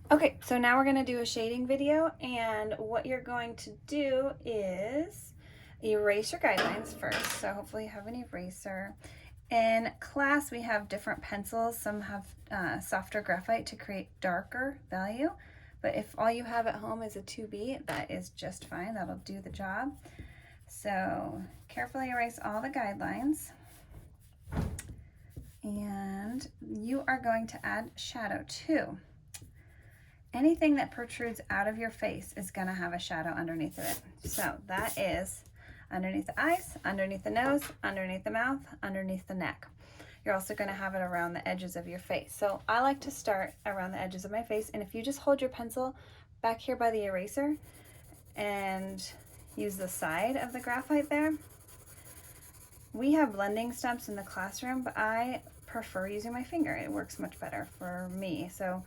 Okay, so now we're going to do a shading video, and what you're going to do is erase your guidelines first. So hopefully you have an eraser. In class, we have different pencils. Some have softer graphite to create darker value, but if all you have at home is a 2B, that is just fine. That'll do the job. So carefully erase all the guidelines. And you are going to add shadow too. Anything that protrudes out of your face is going to have a shadow underneath of it. So that is underneath the eyes, underneath the nose, underneath the mouth, underneath the neck. You're also going to have it around the edges of your face. So I like to start around the edges of my face, and if you just hold your pencil back here by the eraser and use the side of the graphite there. We have blending stumps in the classroom, but I prefer using my finger. It works much better for me. So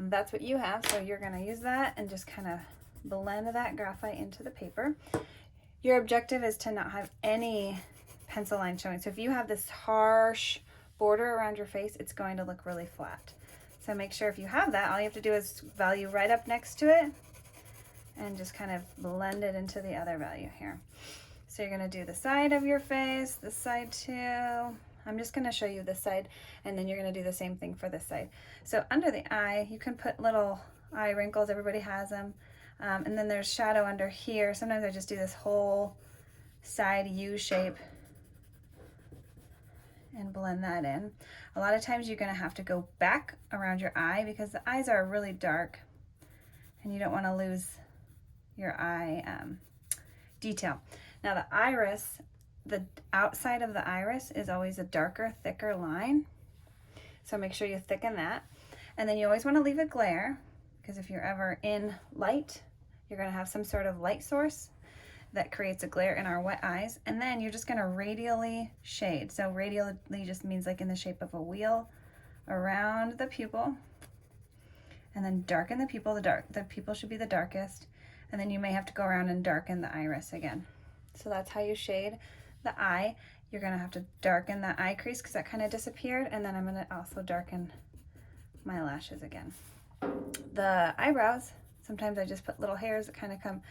that's what you have. So you're going to use that and just kind of blend that graphite into the paper. Your objective is to not have any pencil line showing. So if you have this harsh border around your face, it's going to look really flat. So make sure if you have that, all you have to do is value right up next to it and just kind of blend it into the other value here. So you're going to do the side of your face, this side too. I'm just going to show you this side, and then you're going to do the same thing for this side. So under the eye, you can put little eye wrinkles. Everybody has them. And then there's shadow under here. Sometimes I just do this whole side U shape and blend that in. A lot of times you're going to have to go back around your eye because the eyes are really dark and you don't want to lose your eye detail. Now the iris, the outside of the iris is always a darker, thicker line. So make sure you thicken that. And then you always want to leave a glare, because if you're ever in light, you're going to have some sort of light source that creates a glare in our wet eyes. And then you're just going to radially shade. So radially just means like in the shape of a wheel around the pupil. And then darken the pupil. The pupil should be the darkest. And then you may have to go around and darken the iris again. So that's how you shade the eye. You're going to have to darken the eye crease because that kind of disappeared. And then I'm going to also darken my lashes again. The eyebrows, sometimes I just put little hairs that kind of come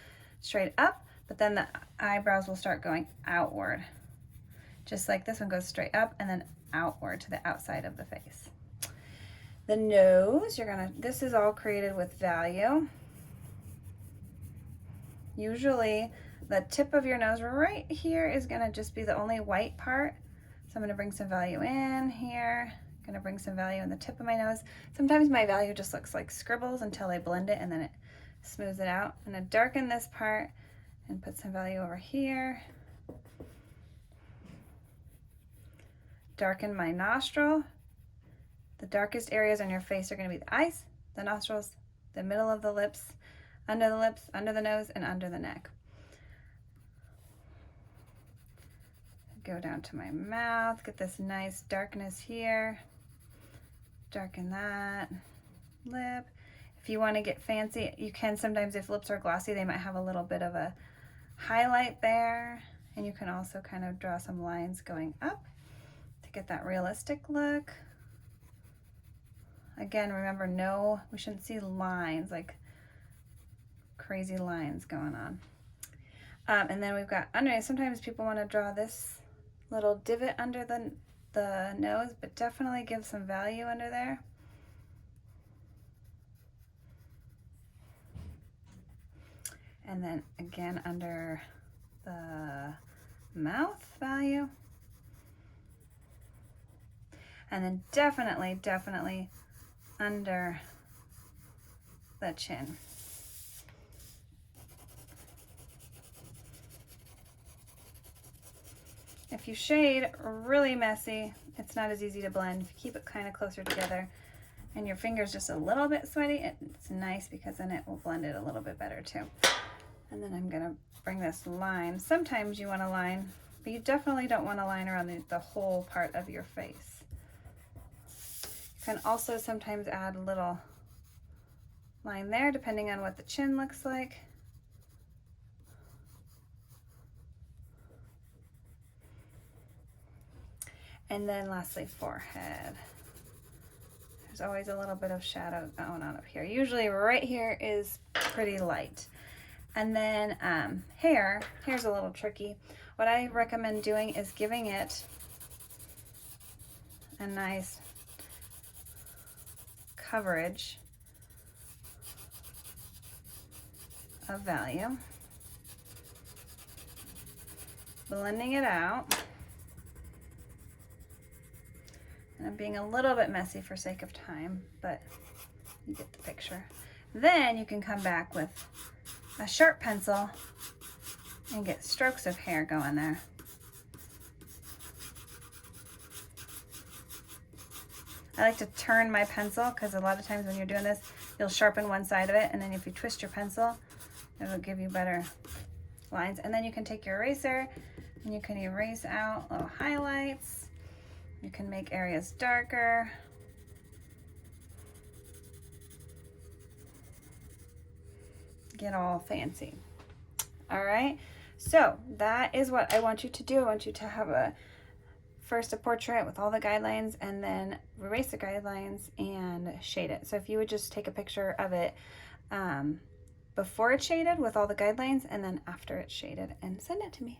straight up, but then the eyebrows will start going outward. Just like this one goes straight up and then outward to the outside of the face. The nose, this is all created with value. Usually the tip of your nose right here is going to just be the only white part. So I'm going to bring some value in here. I'm going to bring some value in the tip of my nose. Sometimes my value just looks like scribbles until I blend it and then it smooths it out. I'm going to darken this part and put some value over here. Darken my nostril. The darkest areas on your face are going to be the eyes, the nostrils, the middle of the lips, under the nose, and under the neck. Go down to my mouth, get this nice darkness here. Darken that lip. If you want to get fancy, you can sometimes, if lips are glossy, they might have a little bit of a highlight there. And you can also kind of draw some lines going up to get that realistic look. Again, remember, we shouldn't see lines, like crazy lines going on. And then we've got underneath. Sometimes people want to draw this little divot under the nose, but definitely give some value under there. And then again under the mouth value. And then definitely under the chin. If you shade really messy, it's not as easy to blend. If you keep it kind of closer together and your finger's just a little bit sweaty, it's nice because then it will blend it a little bit better too. And then I'm gonna bring this line. Sometimes you want a line, but you definitely don't want a line around the whole part of your face. You can also sometimes add a little line there depending on what the chin looks like. And then lastly, forehead. there's always a little bit of shadow going on up here. Usually right here is pretty light. And then hair's a little tricky. What I recommend doing is giving it a nice coverage of value. Blending it out. And I'm being a little bit messy for sake of time, but you get the picture. Then you can come back with a sharp pencil and get strokes of hair going there. I like to turn my pencil because a lot of times when you're doing this, you'll sharpen one side of it, and then if you twist your pencil, it'll give you better lines. And then you can take your eraser and you can erase out little highlights. You can make areas darker. Get all fancy. All right, so that is what I want you to do. I want you to have first a portrait with all the guidelines, and then erase the guidelines and shade it. So if you would just take a picture of it before it's shaded with all the guidelines, and then after it's shaded, and send it to me.